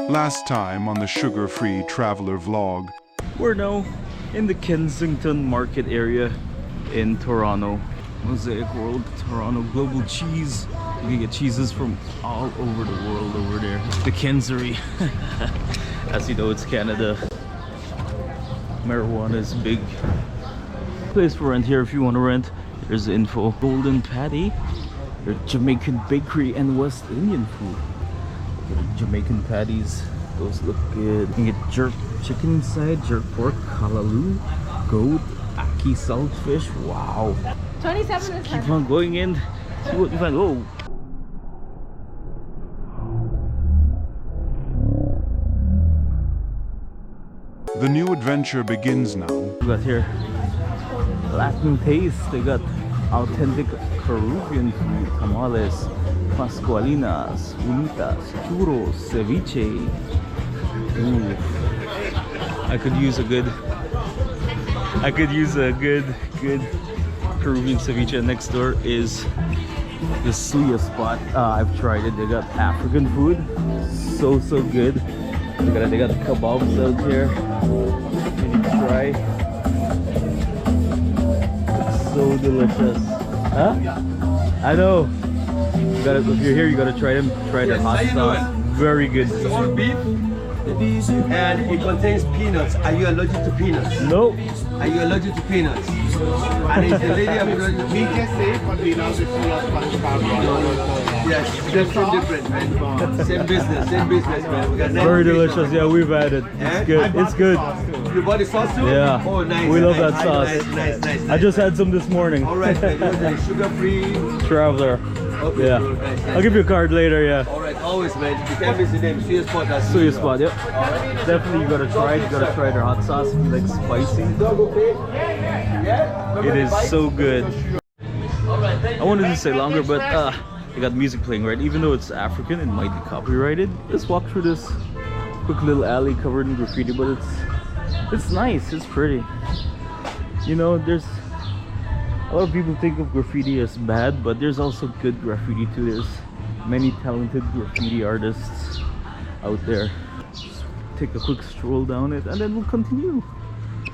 Last time on the sugar-free traveler vlog. We're now in the Kensington Market area in Toronto. Mosaic World, Toronto, global cheese. You can get cheeses from all over the world over there. The Kensery. As you know, it's Canada. Marijuana is big. Place for rent here if you want to rent. There's the info. Golden Patty. There's Jamaican bakery and West Indian food. Jamaican patties, those look good. You can get jerk chicken inside, jerk pork, kalaloo, goat, aki saltfish. Wow. 27 is Keep on going in, see what you find. Oh, The new adventure begins now. we got here Latin taste. They got authentic Peruvian food, tamales, pascualinas, unitas, churros, ceviche. Ooh. I could use a good Peruvian ceviche. Next door is the suya spot. I've tried it. They got African food, so good. They got kebabs out here. Can you try? It's so delicious. Huh? I know. If you're here, you gotta try them. Try the hot sauce. Very good. All beef, and it contains peanuts. Are you allergic to peanuts? Nope. Are you allergic to peanuts? And is the lady allergic to peanuts? Yes, different, man. Same business, man. We got Very delicious. Yeah, we've had it. It's good. It's good. You bought the sauce too? Yeah. Oh, nice. We love nice, that sauce. Nice. I just had some this morning. All right, man. Sugar-free. Traveler. Okay, Yeah. bro, nice. I'll give you a card later. Yeah. All right, always, man. You can't miss the name. Suya Spot. That's Suya spot. Yep. Definitely, you gotta try it. You gotta try their hot sauce if you like spicy. It is so good. I wanted to say longer, but they got music playing, right? Even though it's African, it might be copyrighted. Let's walk through this quick little alley covered in graffiti, but it's nice. It's pretty. You know, there's a lot of people think of graffiti as bad, but there's also good graffiti too. There's many talented graffiti artists out there. Just take a quick stroll down it, and then we'll continue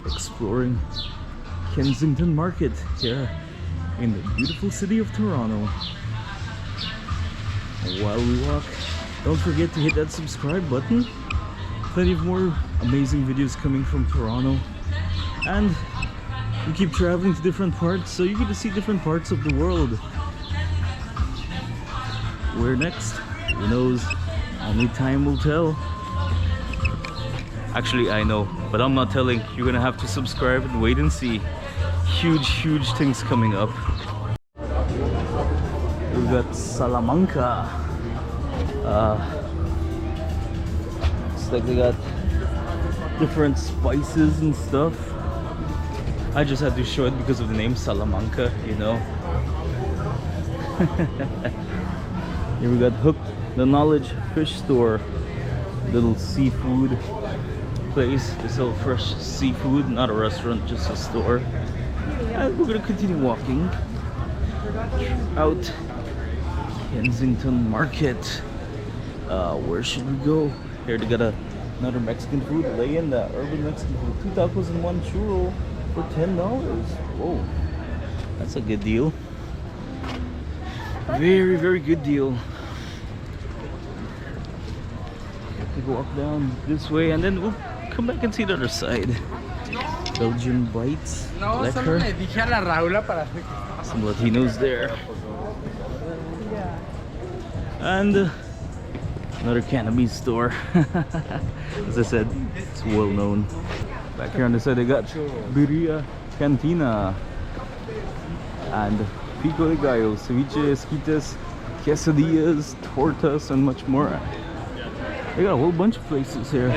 exploring Kensington Market here in the beautiful city of Toronto. And while we walk, don't forget to hit that subscribe button. Plenty of more amazing videos coming from Toronto, and we keep traveling to different parts, so you get to see different parts of the world. Where next? Who knows? Only time will tell. Actually, I know, but I'm not telling. You're gonna have to subscribe and wait and see. Huge things coming up. We've got Salamanca. It's like they got different spices and stuff. I just had to show it because of the name Salamanca, you know. Here we got Hook, the Knowledge Fish Store. Little seafood place. They sell fresh seafood, not a restaurant, just a store. And we're gonna continue walking out Kensington Market. Where should we go? Here they got another Mexican food. Lay in the urban Mexican food. 2 tacos and 1 churro for $10. Whoa, that's a good deal. Very good deal. We walk down this way and then we'll come back and see the other side. Belgian bites. Lekker. Some Latinos there. And another cannabis store. As I said, it's well known. Back here on the side they got Birria Cantina and Pico de Gallo, ceviche, esquites, quesadillas, tortas, and much more. They got a whole bunch of places here.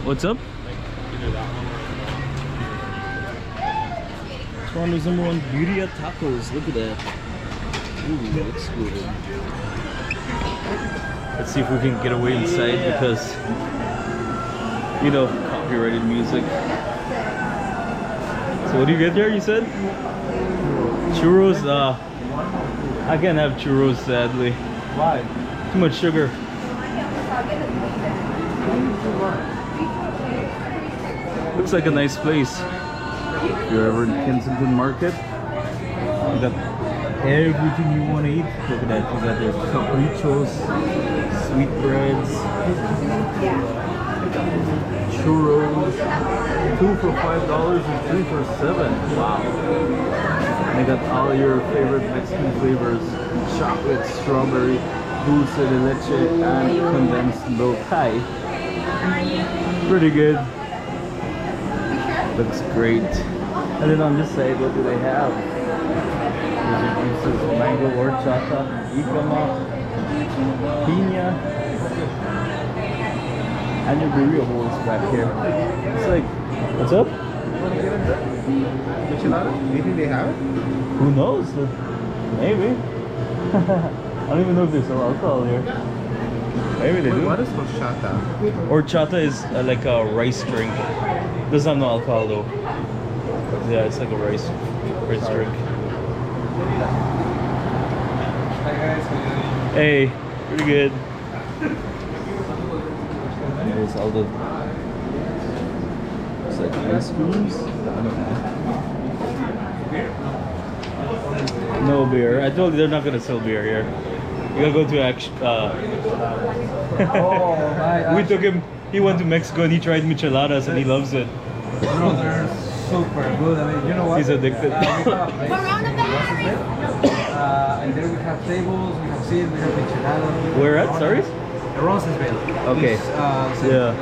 What's up? Toronto's #1 Birria tacos. Look at that. Ooh, looks good. Let's see if we can get away inside because, you know, copyrighted music. So what do you get there, you said? Churros? I can't have churros, sadly. Why? Too much sugar. Looks like a nice place. If you're ever in Kensington Market, you got everything you want to eat. Look at that. You got their caprichos, sweetbreads, churros, 2 for $5 and 3 for $7. Wow. They got all your favorite Mexican flavors: chocolate, strawberry, dulce de leche, and condensed milk. Hi. Pretty good. Looks great. And then on this side, what do they have? There's your juices: mango, horchata, jícama, piña, and your burrito bowls back here. It's like, what's up? Michelada? Do you think they have it? Who knows? Maybe. I don't even know if there's some alcohol here. Maybe they do. What is horchata? Horchata is like a rice drink. Doesn't have no alcohol though. Yeah, it's like a rice drink. Hi guys. Hey, pretty good. There's all the, it's like ice creams. No beer. I told you they're not gonna sell beer here. You gotta go to we took him. He went to Mexico and he tried micheladas and he loves it. Bro, they're super good. I mean, you know what? He's addicted. And then we have tables, we have seats, we have micheladas. Where at? Sorry? Roncesvalles. Okay. Yeah.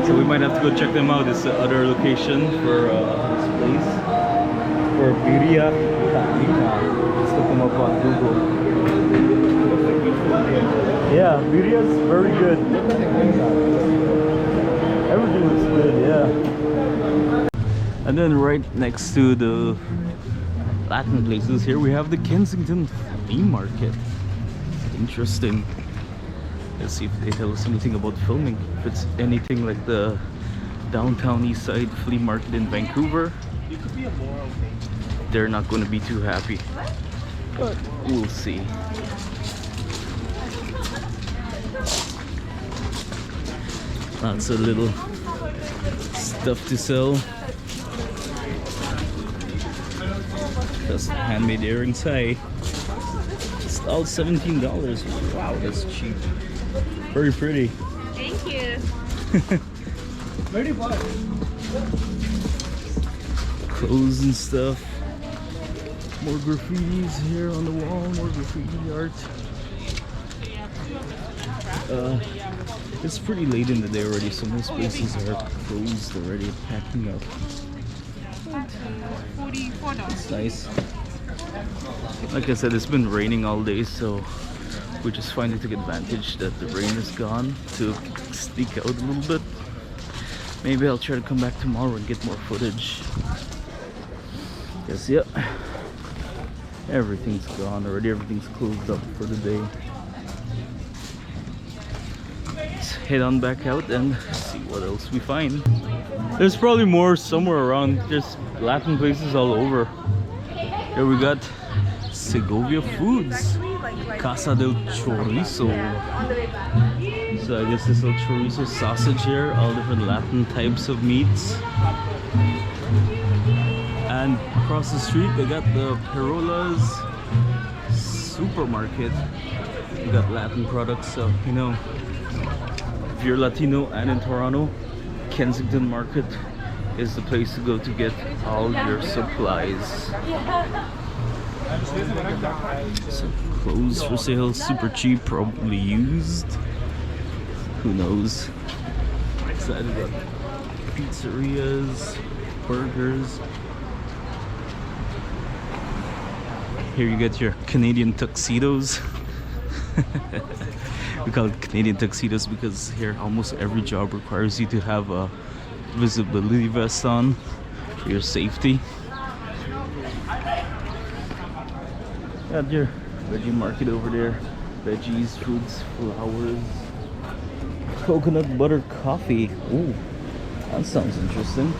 So we might have to go check them out. It's the other location for this place. For birria. Let's look them up on Google. Yeah, birria is very good. Everything looks good, yeah. And then right next to the Latin places here, we have the Kensington Flea Market. Interesting. Let's see if they tell us anything about filming. If it's anything like the downtown east side flea market in Vancouver, they're not going to be too happy. But we'll see. Lots of little stuff to sell. Just handmade earrings. Hey, it's all $17. Wow, that's cheap. Very pretty. Thank you. Very fun. Clothes and stuff. More graffitis here on the wall. More graffiti art. It's pretty late in the day already, so most places are closed already, packing up. $44. It's nice. Like I said, it's been raining all day, so we just finally took advantage that the rain is gone to sneak out a little bit. Maybe I'll try to come back tomorrow and get more footage. Yes, yep. Everything's gone already. Everything's closed up for the day. Let's head on back out and see what else we find. There's probably more somewhere around. There's Latin places all over. Here we got Segovia Foods, Casa del Chorizo. So I guess this little chorizo sausage here, all different Latin types of meats. And across the street they got the Perola's supermarket. We got Latin products, so you know, if you're Latino and in Toronto, Kensington Market is the place to go to get all your supplies. Some clothes for sale, super cheap, probably used. Who knows? Excited about pizzerias, burgers. Here you get your Canadian tuxedos. We call it Canadian tuxedos because here almost every job requires you to have a visibility vest on for your safety. Got your veggie market over there. Veggies, fruits, flowers, coconut butter coffee. Ooh, that sounds interesting.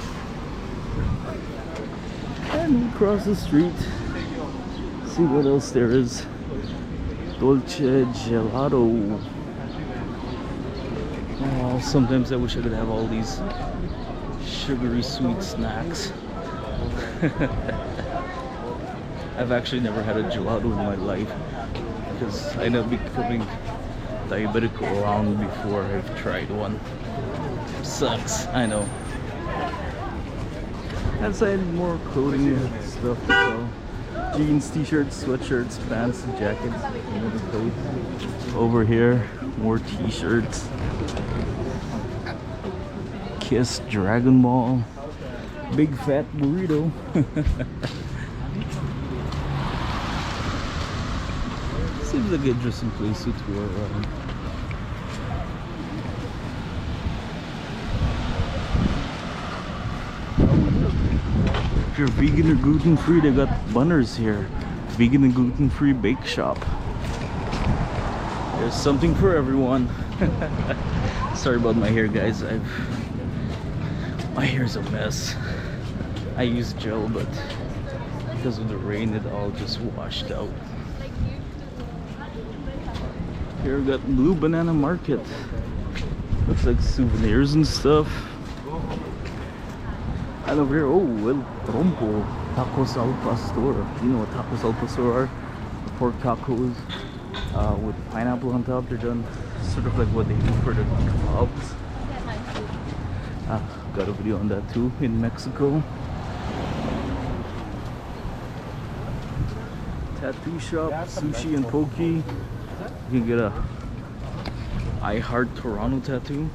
And across the street, see what else there is. Dolce gelato. Oh, sometimes I wish I could have all these sugary sweet snacks. I've actually never had a gelato in my life because I ended up becoming diabetic long before I've tried one. Sucks, I know. Outside, more clothing stuff to sell. Jeans, t-shirts, sweatshirts, pants, jackets. Another place. Over here, more t-shirts. Kiss, Dragon Ball, big fat burrito. Seems like an interesting place to tour around. If you're vegan or gluten-free, they got bunners here. Vegan and gluten-free bake shop. There's something for everyone. Sorry about my hair, guys. My hair's a mess. I use gel, but because of the rain, it all just washed out. Here we got Blue Banana Market. Looks like souvenirs and stuff. And over here, oh, El Trompo, Tacos al Pastor. You know what tacos al pastor are? The pork tacos with pineapple on top. They're done sort of like what they do for the kebabs. Got a video on that too in Mexico. Tattoo shop, sushi and poke. You can get a I Heart Toronto tattoo.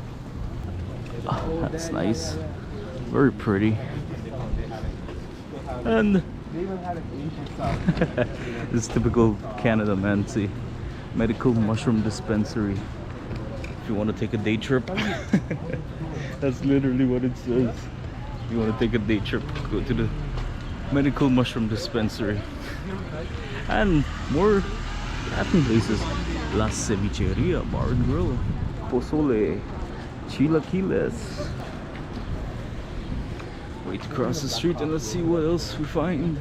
Oh, that's nice. Very pretty. And this typical Canada, man. See, medical mushroom dispensary. If you want to take a day trip. That's literally what it says. If you want to take a day trip, go to the medical mushroom dispensary. And more Latin places. La Cevicheria Bar and Grill, Pozole, Chilaquiles. Wait to cross the street and let's see what else we find.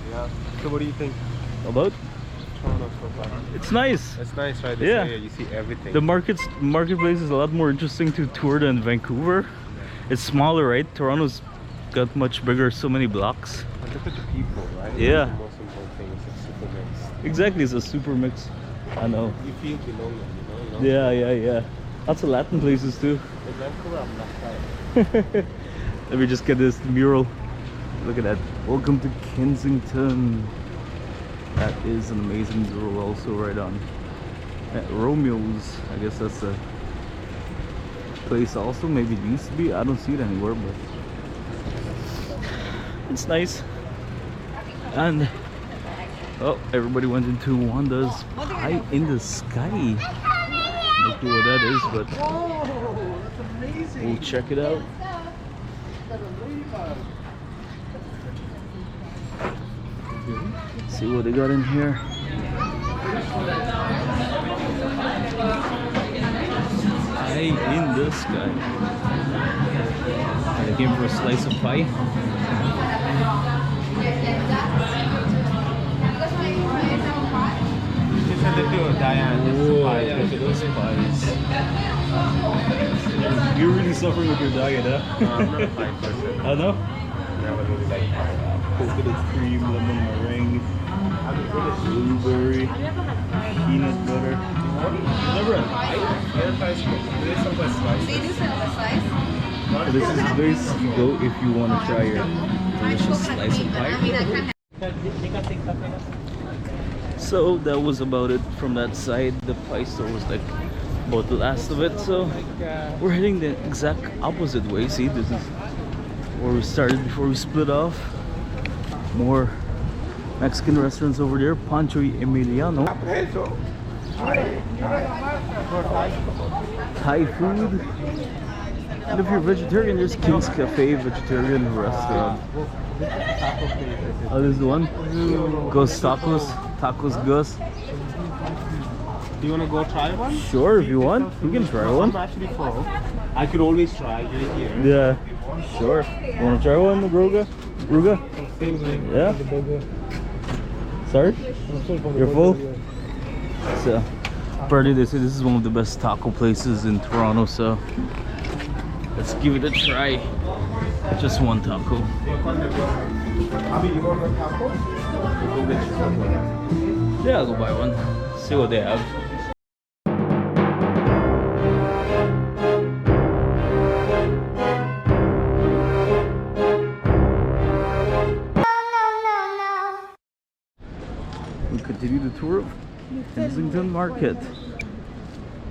Yeah. So what do you think? About? Toronto so far? It's nice. It's nice, right? Yeah. You see everything. The marketplace is a lot more interesting to tour than Vancouver. It's smaller, right? Toronto's got much bigger, so many blocks. But look at the people, right? Yeah. That's the most important thing. It's super mixed. Exactly, it's a super mix. I know. You feel belonging, you know? Yeah. Lots of Latin places too. In Vancouver, I'm not tired. Let me just get this mural. Look at that. Welcome to Kensington. That is an amazing mural also right on. At Romeo's, I guess that's a place also. Maybe it used to be. I don't see it anywhere, but it's nice. And oh, everybody went into Wanda's Pie in the Sky. Not sure what that is, but Whoa, that's amazing. we'll check it out. See what they got in here. Pie in the Sky. And they came for a slice of pie. Whoa, look at those pies. You're really suffering with your diet, huh? No, I'm not a pie person. Oh no? Never really like pie. Coconut cream, lemon meringue, blueberry, peanut butter. Never had pie? Yeah, pie is good. Do they sometimes slice? They do sell the slice. So this is the place you go if you want to try your delicious slice of pie. So that was about it from that side. The pie store was like about the last of it. So we're heading the exact opposite way. See, this is where we started before we split off. More Mexican restaurants over there. Pancho y Emiliano. Thai food. And if you're vegetarian, there's King's Cafe Vegetarian Restaurant. Oh, this is the one? Gus Tacos. Tacos Gus. Do you want to go try one? Sure, if you want. We can try I'm one. actually full. I could always try right here. Yeah, sure. You want to try one, Broga? Ruga? Yeah? Sorry? You're full? So, apparently they say this is one of the best taco places in Toronto, so let's give it a try. Just one taco. Yeah, I'll go buy one. See what they have. We continue the tour of Kensington Market.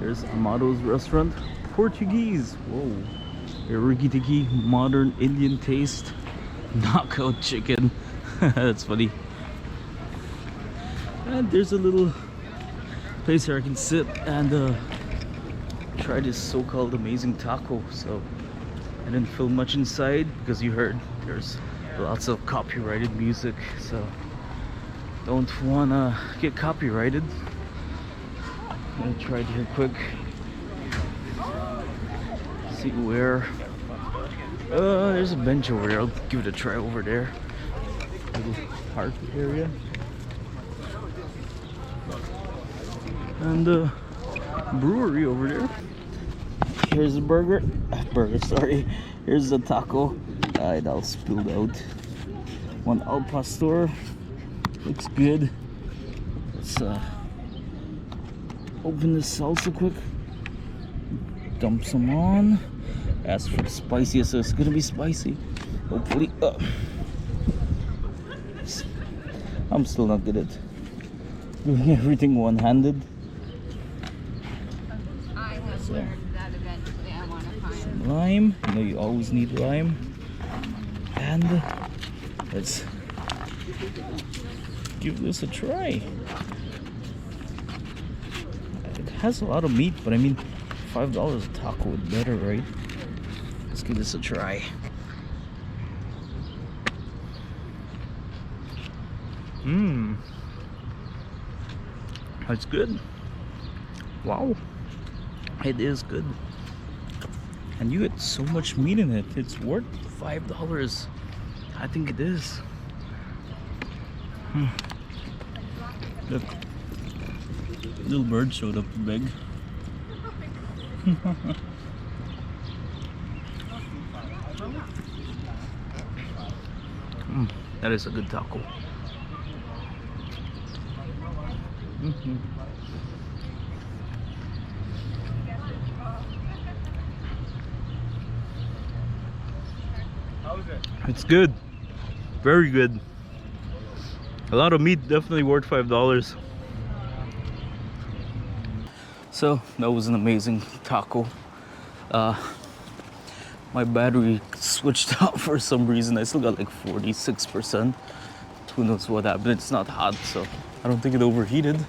There's Amado's restaurant, Portuguese. Whoa. A rikki-tikki, modern Indian taste, knockout chicken. That's funny. And there's a little place where I can sit and try this so-called amazing taco. So I didn't film much inside because you heard there's lots of copyrighted music, so don't wanna get copyrighted. I'm gonna try it here quick. See where. There's a bench over there. I'll give it a try over there. Little park area. And brewery over there. Here's a burger. Sorry. Here's the taco. It all spilled out. One al pastor. Looks good. Let's open this salsa quick. Dump some on. Ask for the spiciest, so it's gonna be spicy. Hopefully. I'm still not good at doing everything one-handed. So, some lime. You know you always need lime. And let's give this a try. It has a lot of meat, but I mean, $5 a taco would be better, right? Let's give this a try. That's good. Wow, it is good. And you get so much meat in it. It's worth $5. I think it is. Look, little bird showed up big. That is a good taco. It's good, very good. A lot of meat, definitely worth $5. So that was an amazing taco. My battery switched out for some reason. I still got like 46%. Who knows what happened? It's not hot, so I don't think it overheated.